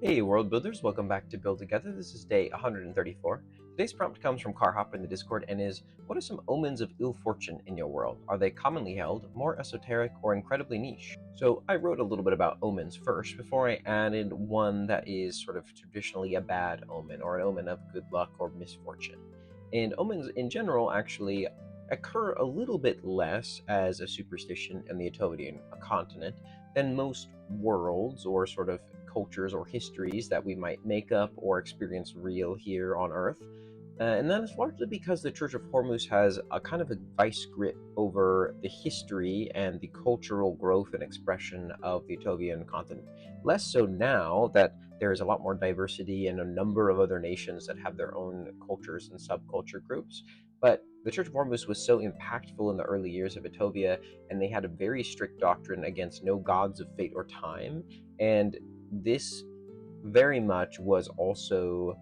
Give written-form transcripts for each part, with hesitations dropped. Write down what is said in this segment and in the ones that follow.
Hey world builders, welcome back to Build Together. This is day 134. Today's prompt comes from Carhopper in the Discord and is, what are some omens of ill fortune in your world? Are they commonly held, more esoteric, or incredibly niche? So I wrote a little bit about omens first before I added one that is sort of traditionally a bad omen or an omen of good luck or misfortune. And omens in general actually occur a little bit less as a superstition in the Atovian continent than most worlds or sort of cultures or histories that we might make up or experience real here on Earth. And that is largely because the Church of Hormuz has a kind of a vice grip over the history and the cultural growth and expression of the Atovian continent. Less so now that there is a lot more diversity and a number of other nations that have their own cultures and subculture groups. But the Church of Hormuz was so impactful in the early years of Etovia, and they had a very strict doctrine against no gods of fate or time. And this very much was also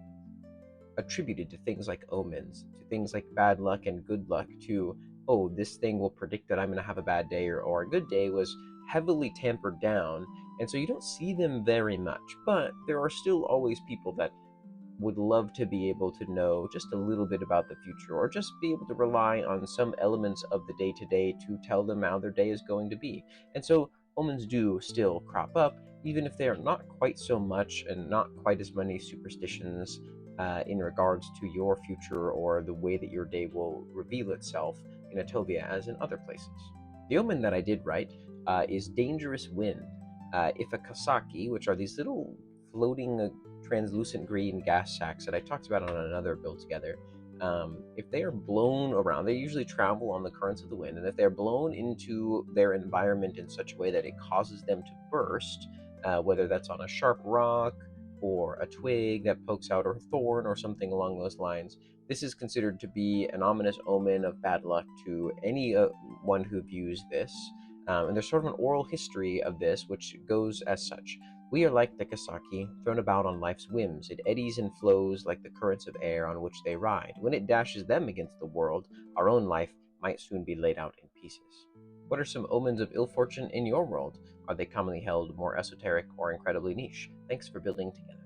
attributed to things like omens, to things like bad luck and good luck, to, oh, this thing will predict that I'm going to have a bad day or a good day, was heavily tampered down. And so you don't see them very much, but there are still always people that would love to be able to know just a little bit about the future, or just be able to rely on some elements of the day to day to tell them how their day is going to be. And so omens do still crop up, even if they are not quite so much and not quite as many superstitions in regards to your future or the way that your day will reveal itself in Atovia as in other places. The omen that I did write is dangerous wind. If a kasaki, which are these little floating translucent green gas sacks that I talked about on another build together, if they are blown around, they usually travel on the currents of the wind, and if they're blown into their environment in such a way that it causes them to burst, whether that's on a sharp rock or a twig that pokes out, or a thorn or something along those lines, this is considered to be an ominous omen of bad luck to anyone who views this. And there's sort of an oral history of this, which goes as such. We are like the Kasaki, thrown about on life's whims. It eddies and flows like the currents of air on which they ride. When it dashes them against the world, our own life might soon be laid out in pieces. What are some omens of ill fortune in your world? Are they commonly held, more esoteric, or incredibly niche? Thanks for building together.